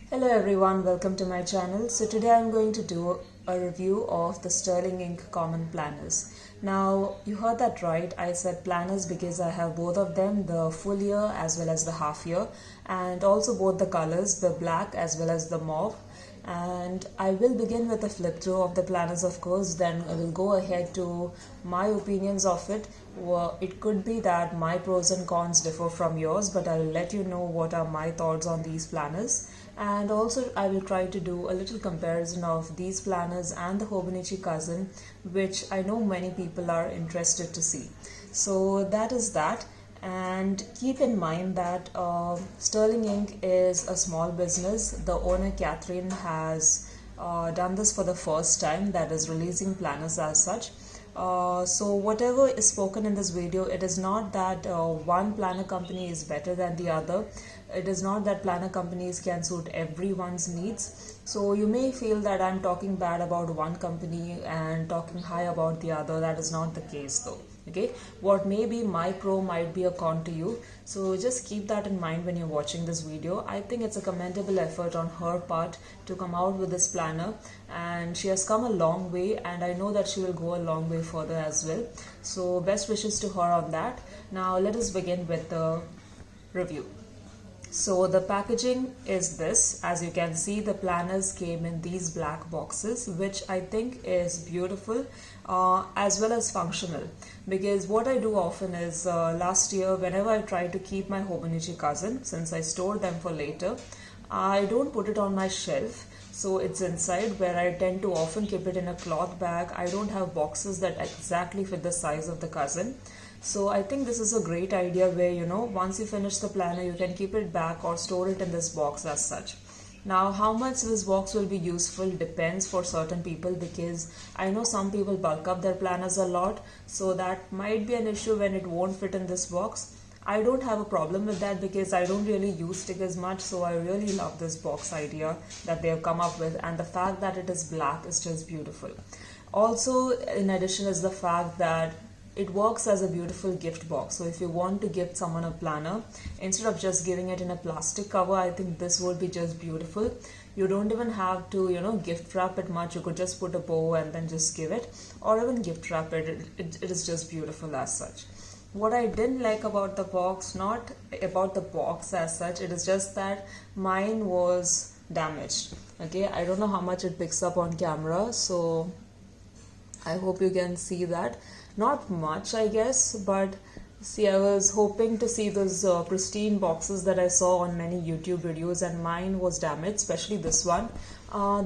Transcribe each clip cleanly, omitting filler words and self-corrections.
Hello everyone, welcome to my channel. So today I'm going to do a review of the Sterling Ink Common Planners. Now you heard that right, I said planners because I have both of them, the full year as well as the half year, and also both the colors, the black as well as the mauve. And I will begin with a flip through of the planners, of course, then I will go ahead to my opinions of it. Well, it could be that my pros and cons differ from yours, but I'll let you know what are my thoughts on these planners. And also I will try to do a little comparison of these planners and the Hobonichi Cousin, which I know many people are interested to see. So that is that. And keep in mind that Sterling Ink is a small business. The owner Catherine has done this for the first time, that is releasing planners as such. So whatever is spoken in this video, it is not that one planner company is better than the other. It is not that planner companies can suit everyone's needs. So you may feel that I'm talking bad about one company and talking high about the other. That is not the case though. Okay, what may be my pro might be a con to you, so just keep that in mind when you're watching this video. I think it's a commendable effort on her part to come out with this planner, and she has come a long way, and I know that she will go a long way further as well. So best wishes to her on that. Now let us begin with the review. So the packaging is this. As you can see, the planners came in these black boxes, which I think is beautiful as well as functional, because what I do often is last year whenever I try to keep my Hobonichi Cousin, since I store them for later, I don't put it on my shelf. So it's inside, where I tend to often keep it in a cloth bag. I don't have boxes that exactly fit the size of the cousin. So I think this is a great idea where, once you finish the planner, you can keep it back or store it in this box as such. Now, how much this box will be useful depends for certain people, because I know some people bulk up their planners a lot. So that might be an issue when it won't fit in this box. I don't have a problem with that because I don't really use stickers much. So I really love this box idea that they have come up with. And the fact that it is black is just beautiful. Also, in addition, is the fact that it works as a beautiful gift box. So if you want to gift someone a planner, instead of just giving it in a plastic cover, I think this would be just beautiful. You don't even have to, gift wrap it much. You could just put a bow and then just give it, or even gift wrap it. It is just beautiful as such. What I didn't like about the box, not about the box as such, it is just that mine was damaged. Okay, I don't know how much it picks up on camera, so I hope you can see that. Not much, I guess, but see, I was hoping to see those pristine boxes that I saw on many YouTube videos, and mine was damaged, especially this one.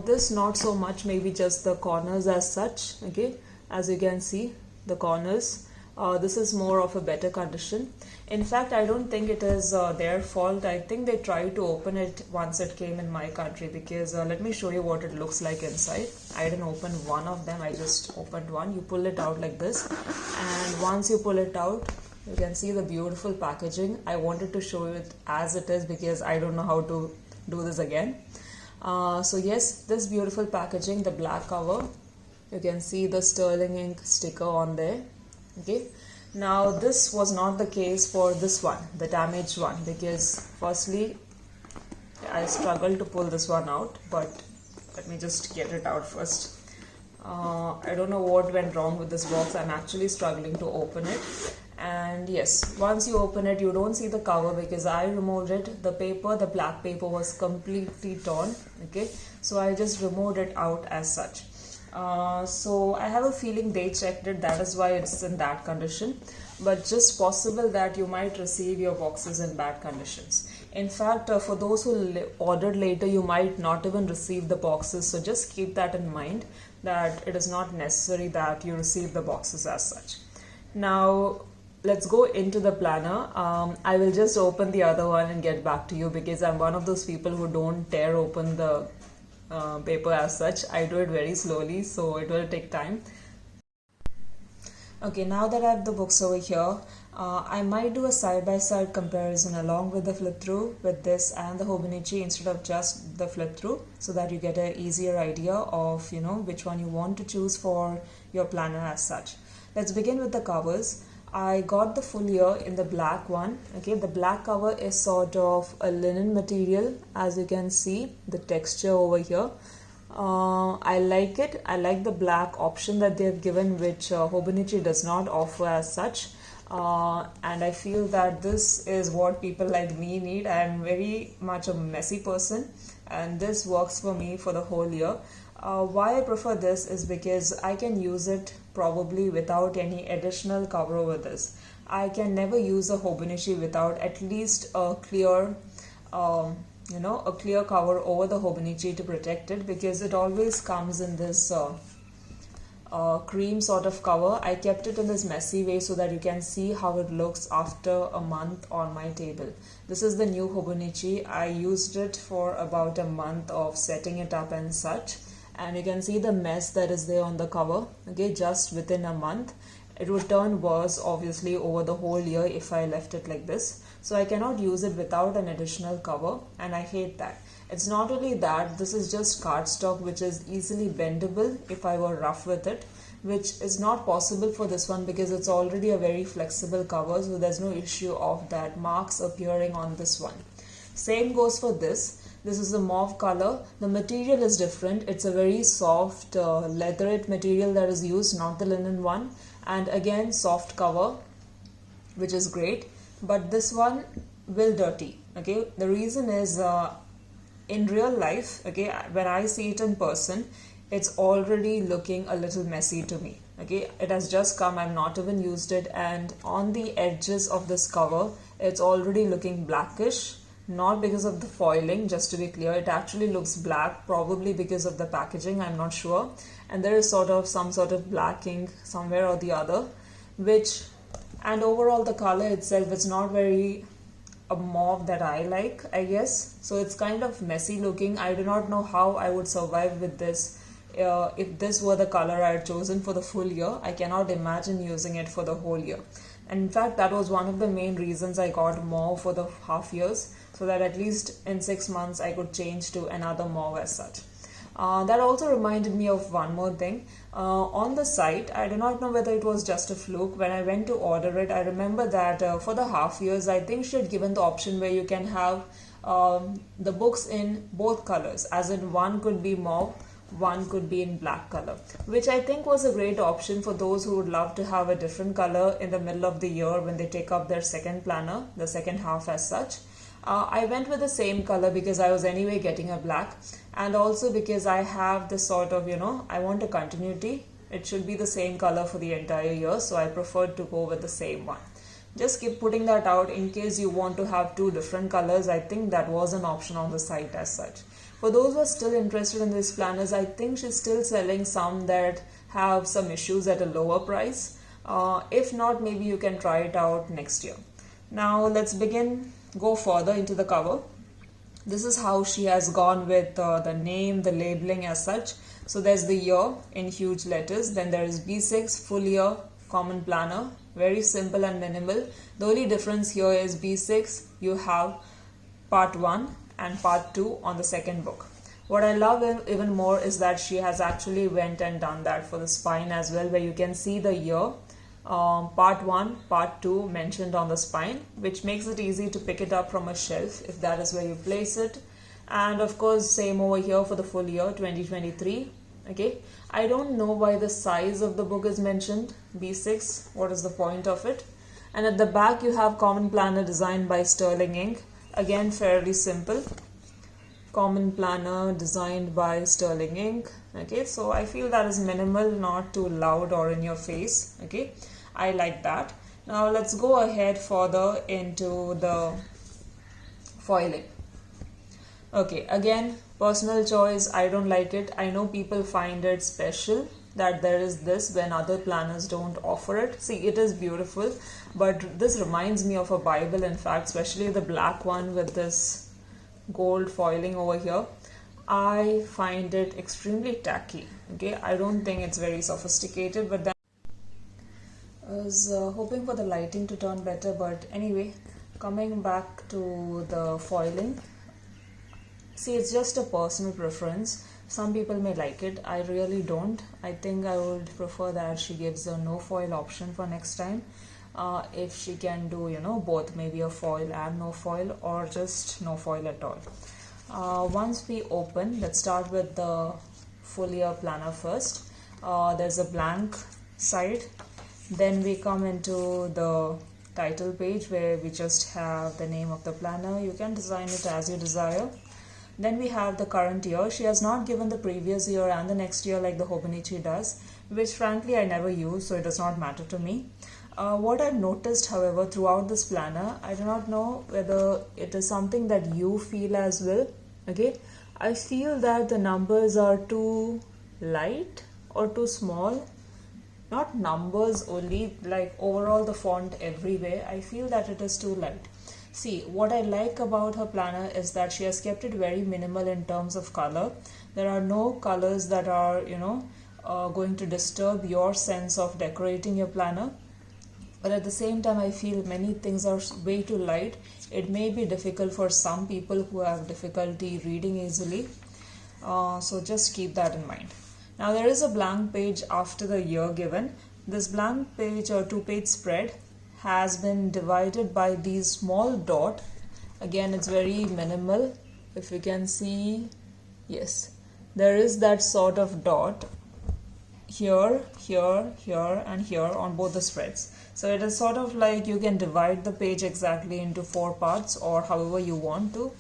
This not so much, maybe just the corners as such. Okay, as you can see, the corners. This is more of a better condition. In fact, I don't think it is their fault. I think they tried to open it once it came in my country, because let me show you what it looks like inside. I didn't open one of them, I just opened one. You pull it out like this, and once you pull it out, you can see the beautiful packaging. I wanted to show it as it is because I don't know how to do this again. So yes, this beautiful packaging, the black cover, you can see the Sterling Ink sticker on there. Okay, now this was not the case for this one, the damaged one, because firstly I struggled to pull this one out, but let me just get it out first. I don't know what went wrong with this box. I'm actually struggling to open it. And yes, once you open it, you don't see the cover because I removed it. The paper, the black paper, was completely torn. Okay, so I just removed it out as such. So I have a feeling they checked it, that is why it's in that condition. But just possible that you might receive your boxes in bad conditions. In fact, for those who ordered later, you might not even receive the boxes. So just keep that in mind, that it is not necessary that you receive the boxes as such. Now let's go into the planner. I will just open the other one and get back to you, because I'm one of those people who don't tear open the paper as such. I do it very slowly, so it will take time. Okay, now that I have the books over here, I might do a side-by-side comparison along with the flip through with this and the Hobonichi instead of just the flip through, so that you get an easier idea of which one you want to choose for your planner as such. Let's begin with the covers. I got the full year in the black one. Okay, the black cover is sort of a linen material, as you can see the texture over here. I like it. I like the black option that they have given, which Hobonichi does not offer as such. And I feel that this is what people like me need. I am very much a messy person, and this works for me for the whole year. Why I prefer this is because I can use it probably without any additional cover over this. I can never use a Hobonichi without at least a clear a clear cover over the Hobonichi to protect it, because it always comes in this cream sort of cover. I kept it in this messy way so that you can see how it looks after a month on my table. This is the new Hobonichi. I used it for about a month of setting it up and such, and you can see the mess that is there on the cover. Okay, just within a month. It would turn worse obviously over the whole year if I left it like this. So I cannot use it without an additional cover, and I hate that. It's not only that, this is just cardstock which is easily bendable if I were rough with it, which is not possible for this one because it's already a very flexible cover, so there's no issue of that marks appearing on this one. Same goes for this. This is the mauve color. The material is different. It's a very soft leatherette material that is used, not the linen one. And again, soft cover, which is great. But this one will dirty. Okay, the reason is in real life, okay, when I see it in person, it's already looking a little messy to me. Okay, it has just come, I've not even used it, and on the edges of this cover, it's already looking blackish. Not because of the foiling, just to be clear, it actually looks black, probably because of the packaging, I'm not sure. And there is some sort of black ink somewhere or the other, and overall the color itself is not very a mauve that I like, I guess. So it's kind of messy looking. I do not know how I would survive with this. If this were the color I had chosen for the full year, I cannot imagine using it for the whole year. And in fact, that was one of the main reasons I got mauve for the half years, so that at least in 6 months I could change to another mauve as such. That also reminded me of one more thing. On the site, I do not know whether it was just a fluke. When I went to order it, I remember that for the half years, I think she had given the option where you can have the books in both colors, as in one could be mauve, one could be in black color, which I think was a great option for those who would love to have a different color in the middle of the year when they take up their second planner, the second half as such. I went with the same color because I was anyway getting a black, and also because I have this sort of, I want a continuity. It should be the same color for the entire year, so I preferred to go with the same one. Just keep putting that out in case you want to have two different colors. I think that was an option on the site as such. For those who are still interested in these planners, I think she's still selling some that have some issues at a lower price. If not, maybe you can try it out next year. Now let's go further into the cover. This is how she has gone with the name, the labeling as such. So there's the year in huge letters. Then there is B6 full year common planner. Very simple and minimal. The only difference here is B6 you have part 1 and part 2 on the second book. What I love even more is that she has actually went and done that for the spine as well, where you can see the year. Part 1, part 2 mentioned on the spine, which makes it easy to pick it up from a shelf if that is where you place it. And of course, same over here for the full year 2023. Okay, I don't know why the size of the book is mentioned, B6, what is the point of it? And at the back you have common planner designed by Sterling Ink. Again, fairly simple. Common planner designed by Sterling Ink. Okay, so I feel that is minimal, not too loud or in your face. Okay, I like that. Now let's go ahead further into the foiling. Okay, again, personal choice. I don't like it. I know people find it special that there is this when other planners don't offer it. See, it is beautiful, but this reminds me of a Bible, in fact, especially the black one with this gold foiling over here. I find it extremely tacky. Okay, I don't think it's very sophisticated, but then I was hoping for the lighting to turn better. But anyway, coming back to the foiling, see, it's just a personal preference. Some people may like it. I really don't. I think I would prefer that she gives a no foil option for next time. if she can do, you know, both, maybe a foil and no foil, or just no foil at all. Once we open, let's start with the full year planner first. There's a blank side. Then we come into the title page where we just have the name of the planner. You can design it as you desire. Then we have the current year. She has not given the previous year and the next year like the Hobonichi does, which frankly I never use, so it does not matter to me. What I've noticed, however, throughout this planner, I do not know whether it is something that you feel as well. Okay, I feel that the numbers are too light or too small. Not numbers only, like overall the font everywhere, I feel that it is too light. See, what I like about her planner is that she has kept it very minimal in terms of color. There are no colors that are, you know, going to disturb your sense of decorating your planner. But at the same time, I feel many things are way too light. It may be difficult for some people who have difficulty reading easily. So just keep that in mind. Now there is a blank page after the year given. This blank page or 2-page spread has been divided by these small dot. Again, it's very minimal. If you can see, yes, there is that sort of dot here, here, here and here on both the spreads. So it is sort of like you can divide the page exactly into 4 parts or however you want to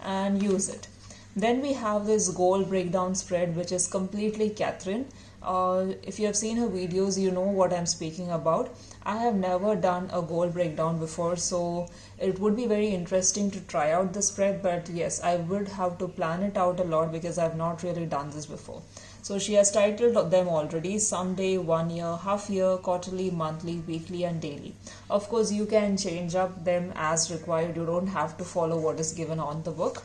and use it. Then we have this goal breakdown spread, which is completely Catherine. If you have seen her videos, you know what I'm speaking about. I have never done a goal breakdown before, so it would be very interesting to try out the spread, but yes, I would have to plan it out a lot because I've not really done this before. So she has titled them already: someday, 1 year, half year, quarterly, monthly, weekly and daily. Of course, you can change up them as required. You don't have to follow what is given on the book.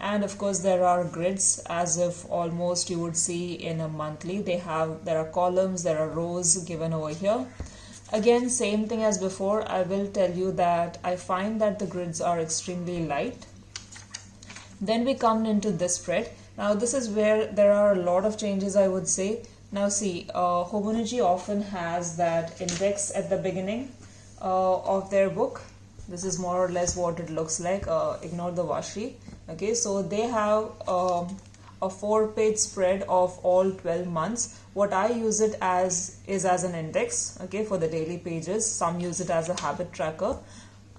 And of course there are grids, as if almost you would see in a monthly. There are columns, there are rows given over here. Again, same thing as before. I will tell you that I find that the grids are extremely light. Then we come into this spread. Now this is where there are a lot of changes, I would say. Now see, Hobonichi often has that index at the beginning of their book. This is more or less what it looks like. Ignore the washi. Okay, so they have a 4-page spread of all 12 months. What I use it as is as an index, okay, for the daily pages. Some use it as a habit tracker.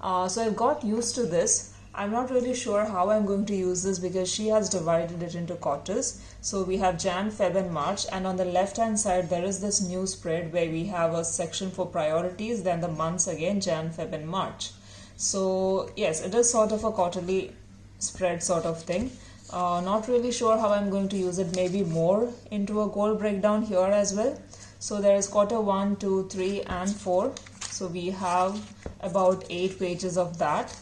So I've got used to this. I'm not really sure how I'm going to use this because she has divided it into quarters. So we have Jan, Feb and March, and on the left hand side there is this new spread where we have a section for priorities, then the months again, Jan, Feb and March. So yes, it is sort of a quarterly spread sort of thing. Not really sure how I'm going to use it. Maybe more into a goal breakdown here as well. So there is quarter 1, 2, 3 and 4. So we have about 8 pages of that.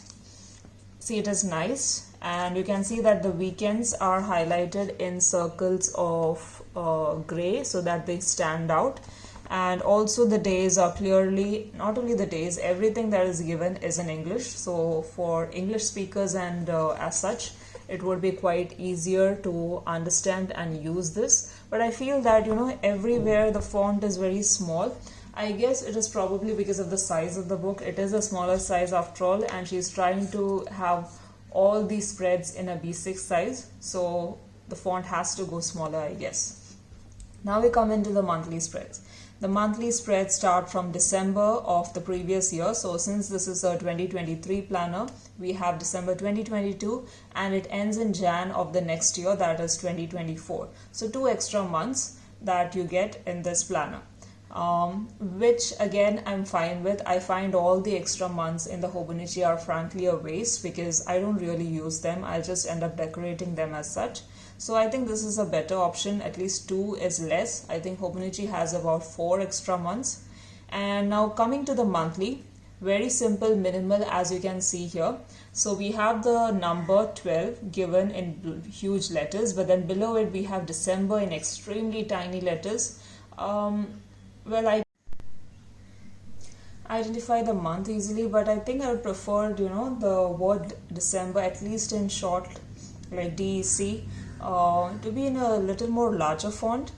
See, it is nice, and you can see that the weekends are highlighted in circles of gray so that they stand out. And also the days are clearly, not only the days, everything that is given is in English. So for English speakers and as such, it would be quite easier to understand and use this. But I feel that, you know, everywhere the font is very small. I guess it is probably because of the size of the book. It is a smaller size after all, and she's trying to have all these spreads in a B6 size. So the font has to go smaller, I guess. Now we come into the monthly spreads. The monthly spreads start from December of the previous year. So since this is a 2023 planner, we have December 2022 and it ends in Jan of the next year, that is 2024. So 2 extra months that you get in this planner, which again I'm fine with. I find all the extra months in the Hobonichi are frankly a waste because I don't really use them. I just end up decorating them as such. So I think this is a better option. At least 2 is less. I think Hobonichi has about 4 extra months. And now coming to the monthly, very simple, minimal, as you can see here. So we have the number 12 given in huge letters, but then below it we have December in extremely tiny letters. Well, I identify the month easily, but I think I would prefer, you know, the word December, at least in short, like DEC, to be in a little more larger font.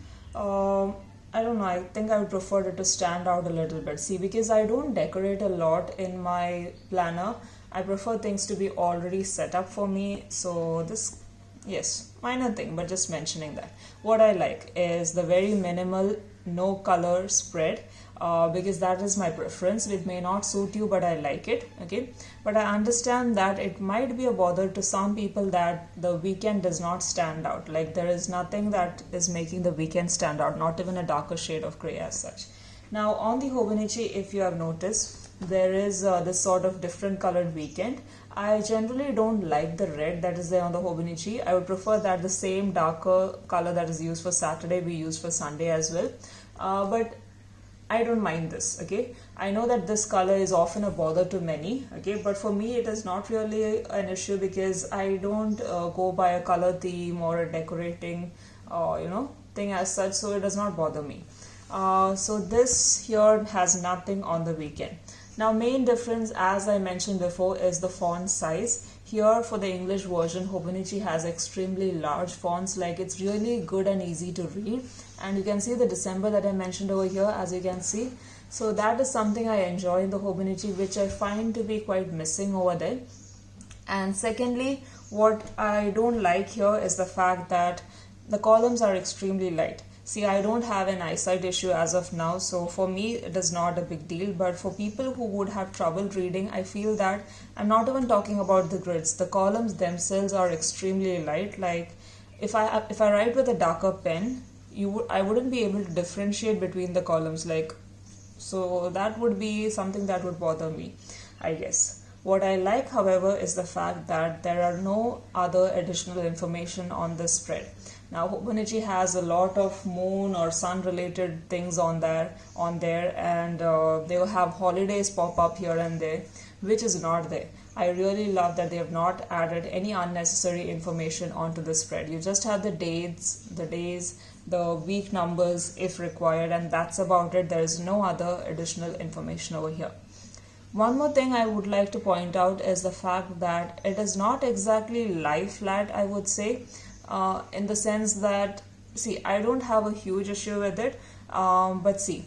I don't know, I think I would prefer it to stand out a little bit. See, because I don't decorate a lot in my planner, I prefer things to be already set up for me. So this, yes, minor thing, but just mentioning that. What I like is the very minimal, no color spread. Because that is my preference. It may not suit you, but I like it, okay? But I understand that it might be a bother to some people that the weekend does not stand out. Like there is nothing that is making the weekend stand out, not even a darker shade of gray as such. Now on the Hobonichi, if you have noticed, there is this sort of different colored weekend. I generally don't like the red that is there on the Hobonichi. I would prefer that the same darker color that is used for Saturday be used for Sunday as well. But I don't mind this, okay? I know that this color is often a bother to many, okay? But for me, it is not really an issue because I don't go by a color theme or a decorating, thing as such, so it does not bother me. So this here has nothing on the weekend. Now, main difference, as I mentioned before, is the font size. Here for the English version, Hobonichi has extremely large fonts, like it's really good and easy to read. And you can see the December that I mentioned over here, as you can see. So that is something I enjoy in the Hobonichi, which I find to be quite missing over there. And secondly, what I don't like here is the fact that the columns are extremely light. See, I don't have an eyesight issue as of now, so for me it is not a big deal. But for people who would have trouble reading, I feel that I'm not even talking about the grids. The columns themselves are extremely light. Like if I write with a darker pen, I wouldn't be able to differentiate between the columns. So that would be something that would bother me, I guess. What I like, however, is the fact that there are no other additional information on this spread. Now, Hobonichi has a lot of moon or sun related things on there, and they will have holidays pop up here and there, which is not there. I really love that they have not added any unnecessary information onto the spread. You just have the dates, the days, the week numbers if required, and that's about it. There is no other additional information over here. One more thing I would like to point out is the fact that it is not exactly lie flat, I would say. In the sense that, see, I don't have a huge issue with it, but see,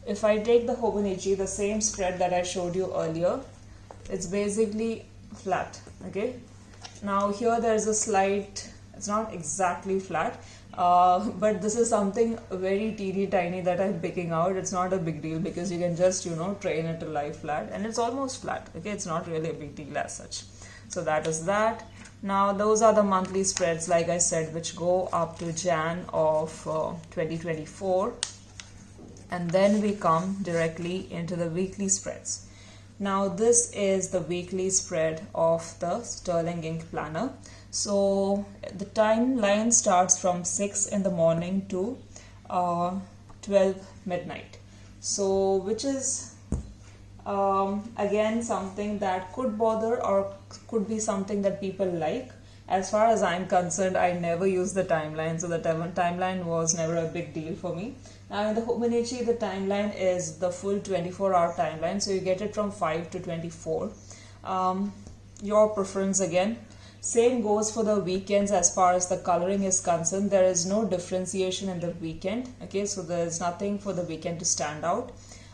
if I take the Hobonichi, the same spread that I showed you earlier, it's basically flat, okay? Now here there's a slight, it's not exactly flat, but this is something very teeny tiny that I'm picking out. It's not a big deal because you can just, train it to lie flat, and it's almost flat, okay? It's not really a big deal as such. So that is that. Now those are the monthly spreads, like I said, which go up to Jan of 2024, and then we come directly into the weekly spreads. Now this is the weekly spread of the Sterling Ink Planner. So the timeline starts from 6 in the morning to 12 midnight. So which is again something that could bother or could be something that people like. As far as I'm concerned, I never use the timeline, so the timeline was never a big deal for me. Now in the Hobonichi, the timeline is the full 24-hour timeline, so you get it from 5 to 24. Your preference again. Same goes for the weekends as far as the coloring is concerned. There is no differentiation in the weekend, okay, so there is nothing for the weekend to stand out.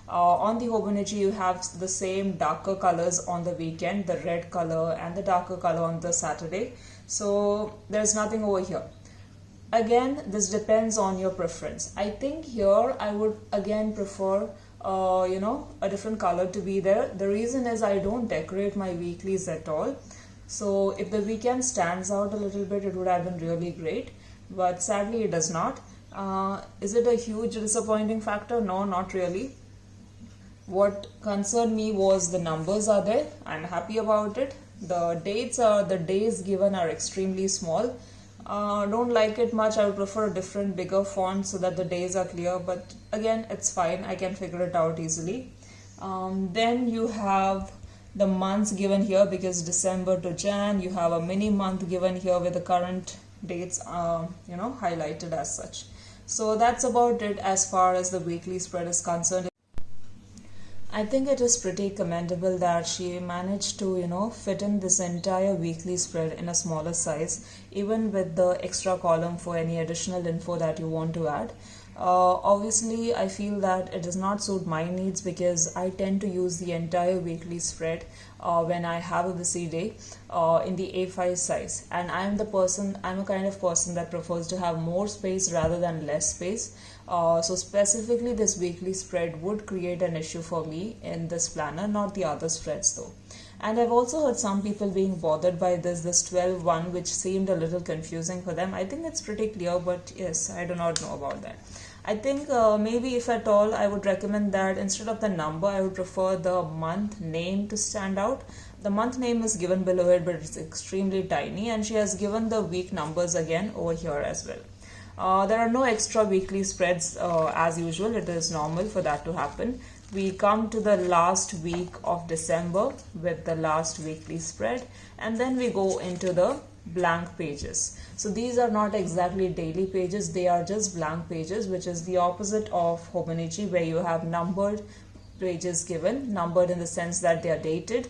On the Hobonichi, you have the same darker colors on the weekend, the red color and the darker color on the Saturday. So there's nothing over here. Again, this depends on your preference. I think here I would again prefer, a different color to be there. The reason is I don't decorate my weeklies at all. So if the weekend stands out a little bit, it would have been really great. But sadly, it does not. Is it a huge disappointing factor? No, not really. What concerned me was the numbers are there. I'm happy about it. The days given are extremely small. Don't like it much. I would prefer a different bigger font so that the days are clear, but again, it's fine. I can figure it out easily. Then you have the months given here because December to Jan. You have a mini month given here with the current dates highlighted as such. So that's about it as far as the weekly spread is concerned. I think it is pretty commendable that she managed to, fit in this entire weekly spread in a smaller size, even with the extra column for any additional info that you want to add. Obviously, I feel that it does not suit my needs because I tend to use the entire weekly spread when I have a busy day in the A5 size. And I'm a kind of person that prefers to have more space rather than less space. So specifically, this weekly spread would create an issue for me in this planner, not the other spreads though. And I've also heard some people being bothered by this 12-1, which seemed a little confusing for them. I think it's pretty clear, but yes, I do not know about that. I think maybe if at all, I would recommend that instead of the number, I would prefer the month name to stand out. The month name is given below it, but it's extremely tiny, and she has given the week numbers again over here as well. There are no extra weekly spreads as usual. It is normal for that to happen. We come to the last week of December with the last weekly spread, and then we go into the blank pages. So these are not exactly daily pages, they are just blank pages, which is the opposite of Hobonichi, where you have numbered pages given, numbered in the sense that they are dated.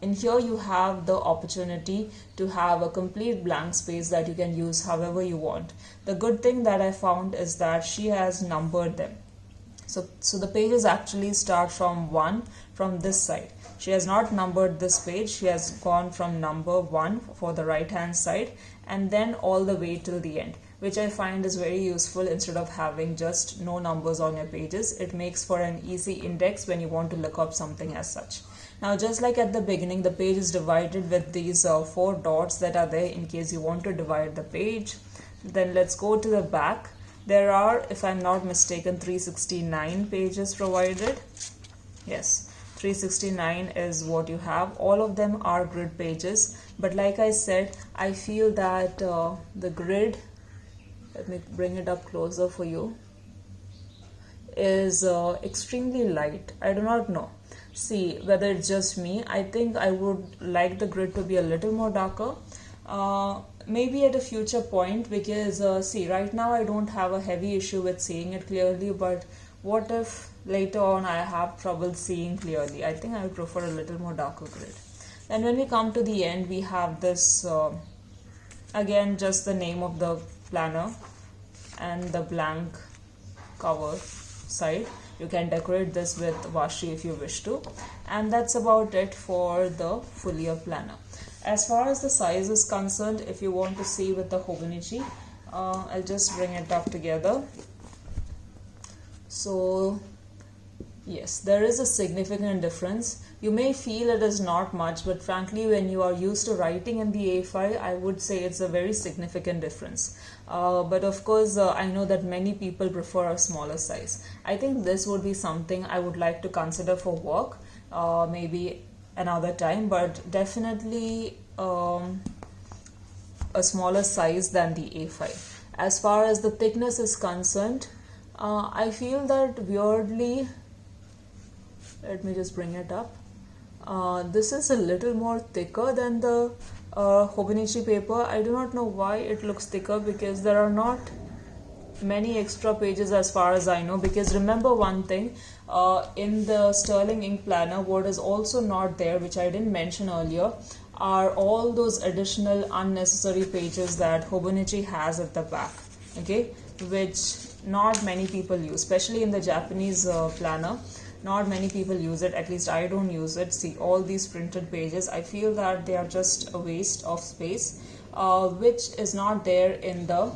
In here you have the opportunity to have a complete blank space that you can use however you want. The good thing that I found is that she has numbered them. So the pages actually start from 1 from this side. She has not numbered this page. She has gone from number 1 for the right hand side and then all the way till the end, which I find is very useful instead of having just no numbers on your pages. It makes for an easy index when you want to look up something as such. Now, just like at the beginning, the page is divided with these 4 dots that are there in case you want to divide the page. Then let's go to the back. There are, if I'm not mistaken, 369 pages provided. Yes, 369 is what you have. All of them are grid pages. But like I said, I feel that the grid, let me bring it up closer for you, is extremely light. I do not know. See, whether it's just me, I think I would like the grid to be a little more darker. Maybe at a future point, because see, right now I don't have a heavy issue with seeing it clearly, but what if later on I have trouble seeing clearly? I think I would prefer a little more darker grid. Then when we come to the end, we have this again just the name of the planner and the blank cover side. You can decorate this with washi if you wish to, and that's about it for the full year planner. As far as the size is concerned, if you want to see with the Hobonichi, I'll just bring it up together. So yes, there is a significant difference. You may feel it is not much, but frankly, when you are used to writing in the A5, I would say it's a very significant difference. But of course, I know that many people prefer a smaller size. I think this would be something I would like to consider for work, maybe another time, but definitely a smaller size than the A5. As far as the thickness is concerned, I feel that weirdly, let me just bring it up. This is a little more thicker than the Hobonichi paper. I do not know why it looks thicker, because there are not many extra pages as far as I know. Because remember one thing, in the Sterling ink planner, what is also not there, which I didn't mention earlier, are all those additional unnecessary pages that Hobonichi has at the back, okay, which not many people use, especially in the Japanese planner. Not many people use it, at least I don't use it. See, all these printed pages, I feel that they are just a waste of space, which is not there in the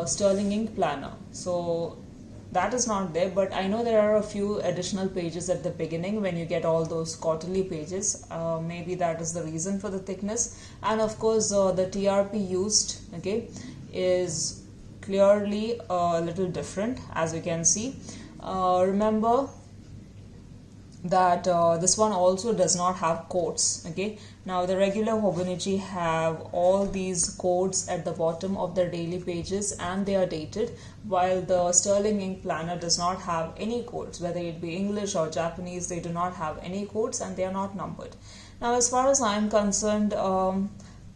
Sterling ink planner. So that is not there, but I know there are a few additional pages at the beginning when you get all those quarterly pages. Maybe that is the reason for the thickness. And of course, the TRP used, okay, is clearly a little different, as you can see. Remember that this one also does not have quotes, okay. Now the regular Hobonichi have all these quotes at the bottom of their daily pages and they are dated, while the Sterling ink planner does not have any quotes, whether it be English or Japanese. They do not have any quotes and they are not numbered. Now as far as I am concerned,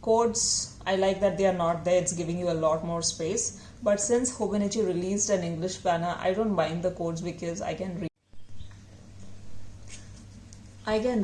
quotes, I like that they are not there. It's giving you a lot more space. But since Hobonichi released an English planner, I don't mind the quotes because I can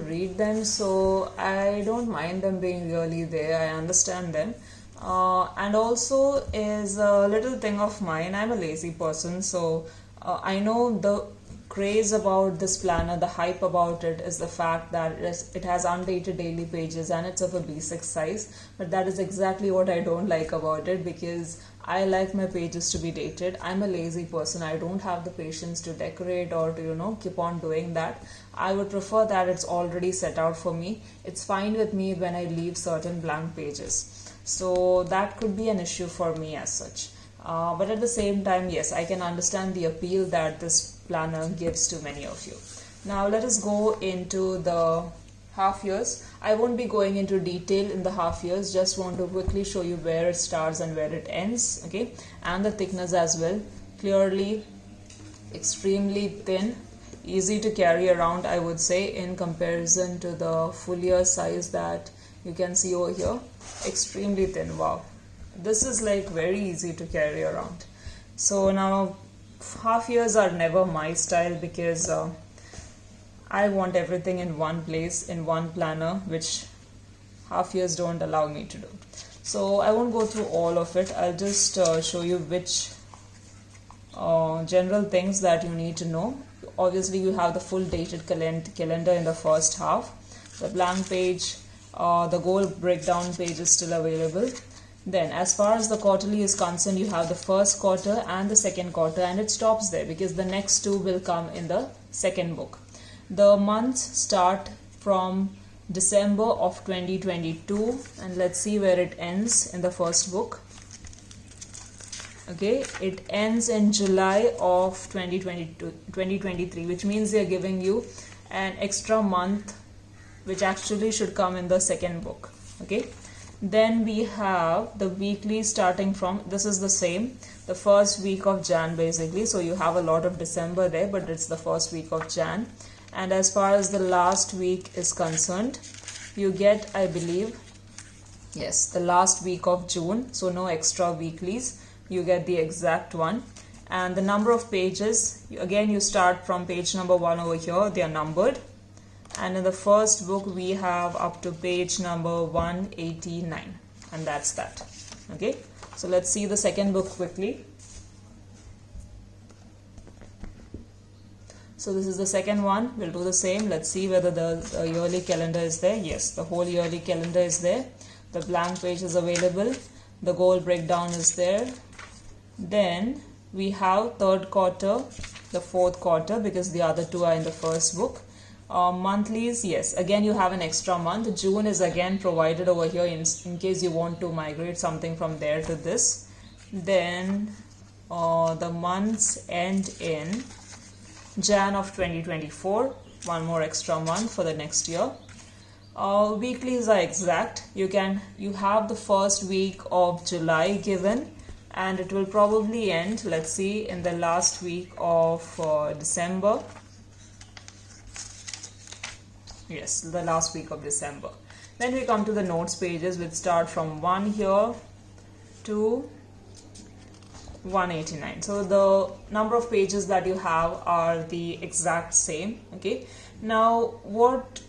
read them, so I don't mind them being really there. I understand them. And also is a little thing of mine. I'm a lazy person, so I know the craze about this planner, the hype about it is the fact that it has undated daily pages and it's of a B6 size. But that is exactly what I don't like about it, because I like my pages to be dated. I'm a lazy person. I don't have the patience to decorate or to keep on doing that. I would prefer that it's already set out for me. It's fine with me when I leave certain blank pages. So that could be an issue for me as such. But at the same time, yes, I can understand the appeal that this planner gives to many of you. Now let us go into the half years. I won't be going into detail in the half years, just want to quickly show you where it starts and where it ends, okay, and the thickness as well. Clearly extremely thin, easy to carry around, I would say, in comparison to the full year size that you can see over here. Extremely thin. Wow, this is like very easy to carry around. So now half years are never my style, because I want everything in one place, in one planner, which half years don't allow me to do. So I won't go through all of it. I'll just show you which general things that you need to know. Obviously you have the full dated calendar in the first half, the blank page, the goal breakdown page is still available. Then as far as the quarterly is concerned, you have the first quarter and the second quarter, and it stops there because the next two will come in the second book. The months start from December of 2022, and let's see where it ends in the first book. Okay, it ends in July of 2023, which means they are giving you an extra month, which actually should come in the second book. Okay, then we have the weekly starting from, this is the same, the first week of Jan basically, so you have a lot of December there, but it's the first week of Jan. And as far as the last week is concerned, you get, I believe, yes, the last week of June, so no extra weeklies, you get the exact one. And the number of pages, again you start from page number 1 over here, they are numbered. And in the first book we have up to page number 189, and that's that. Okay, so let's see the second book quickly. So this is the second one. We'll do the same. Let's see whether the yearly calendar is there. Yes, the whole yearly calendar is there. The blank page is available. The goal breakdown is there. Then we have third quarter, the fourth quarter, because the other two are in the first book. Monthlies, yes, again you have an extra month. June is again provided over here in case you want to migrate something from there to this. Then the months end in Jan of 2024, one more extra month for the next year. Weeklies are exact. You have the first week of July given, and it will probably end, let's see, in the last week of December. Yes, the last week of December. Then we come to the notes pages, which start from 1 here to 189. So the number of pages that you have are the exact same. Okay, now what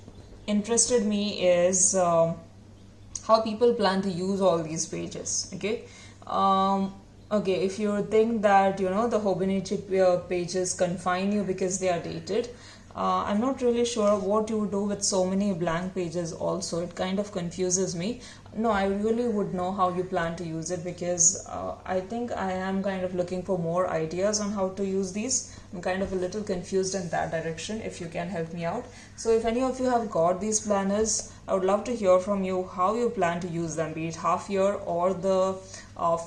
interested me is how people plan to use all these pages. Okay, okay, if you think that the Hobonichi pages confine you because they are dated, I'm not really sure what you would do with so many blank pages also. It kind of confuses me. No, I really would know how you plan to use it, because I think I am kind of looking for more ideas on how to use these. I'm kind of a little confused in that direction, if you can help me out. So if any of you have got these planners, I would love to hear from you how you plan to use them, be it half year or the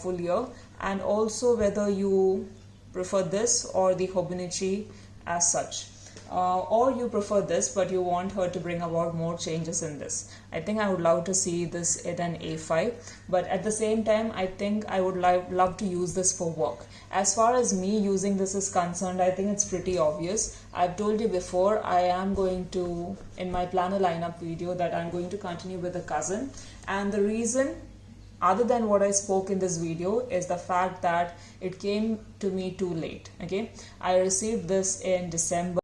full year, and also whether you prefer this or the Hobonichi as such. Or you prefer this but you want her to bring about more changes in this. I think I would love to see this in an A5, but at the same time I think I would love to use this for work. As far as me using this is concerned, I think it's pretty obvious. I've told you before, I am going to, in my planner lineup video, that I'm going to continue with the cousin, and the reason other than what I spoke in this video is the fact that it came to me too late. Okay, I received this in December,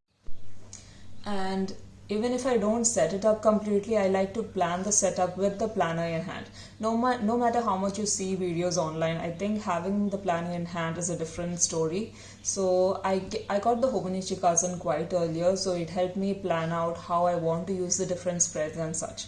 and even if I don't set it up completely, I like to plan the setup with the planner in hand. No matter how much you see videos online, I think having the planner in hand is a different story. So I got the Hobonichi Cousin quite earlier, so it helped me plan out how I want to use the different spreads and such.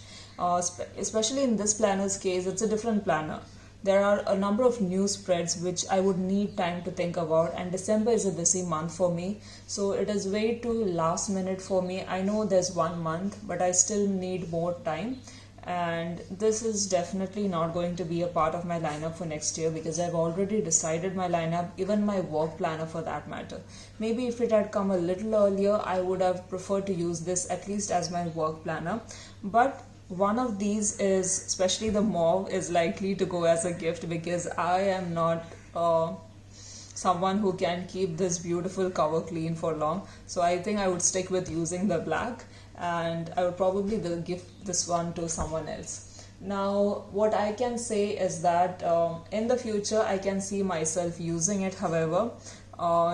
Especially in this planner's case, it's a different planner. There are a number of new spreads which I would need time to think about, and December is a busy month for me, so it is way too last minute for me. I know there's 1 month, but I still need more time, and this is definitely not going to be a part of my lineup for next year because I've already decided my lineup, even my work planner for that matter. Maybe if it had come a little earlier, I would have preferred to use this at least as my work planner, but one of these is, especially the mauve, is likely to go as a gift because I am not someone who can keep this beautiful cover clean for long. So I think I would stick with using the black, and I would probably give this one to someone else. Now, what I can say is that in the future, I can see myself using it, however,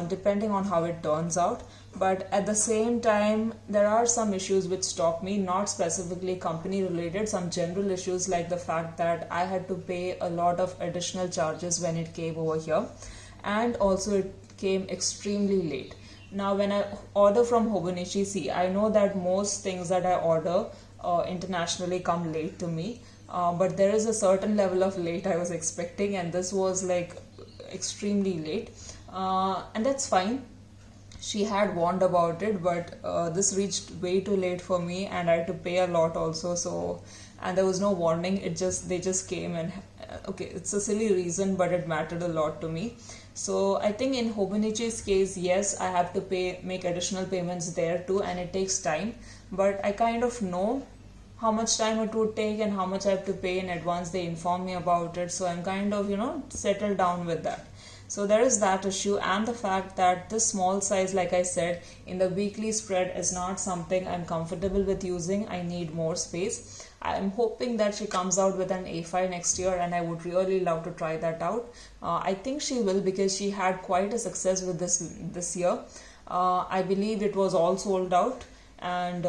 depending on how it turns out. But at the same time, there are some issues which stop me, not specifically company related, some general issues like the fact that I had to pay a lot of additional charges when it came over here, and also it came extremely late. Now, when I order from Hobonichi, I know that most things that I order internationally come late to me, but there is a certain level of late I was expecting, and this was like extremely late, and that's fine. She had warned about it, but this reached way too late for me, and I had to pay a lot also. So, and there was no warning. They just came, and okay, it's a silly reason, but it mattered a lot to me. So I think in Hobonichi's case, yes, I have to make additional payments there too, and it takes time. But I kind of know how much time it would take and how much I have to pay in advance. They inform me about it, so I'm kind of settled down with that. So there is that issue, and the fact that this small size, like I said, in the weekly spread is not something I'm comfortable with using. I need more space. I'm hoping that she comes out with an A5 next year, and I would really love to try that out. I think she will because she had quite a success with this year. I believe it was all sold out, and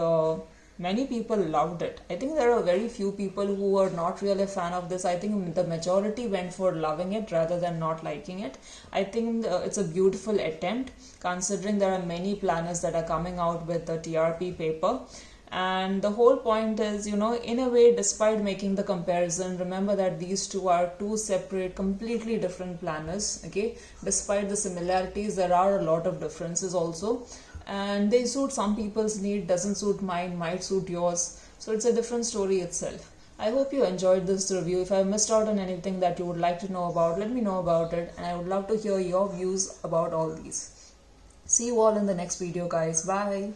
many people loved it. I think there are very few people who are not really a fan of this. I think the majority went for loving it rather than not liking it. I think it's a beautiful attempt considering there are many planners that are coming out with the TRP paper. And the whole point is, in a way, despite making the comparison, remember that these two are two separate, completely different planners, okay? Despite the similarities, there are a lot of differences also. And they suit some people's need, doesn't suit mine, might suit yours. So it's a different story itself. I hope you enjoyed this review. If I missed out on anything that you would like to know about, let me know about it. And I would love to hear your views about all these. See you all in the next video, guys. Bye.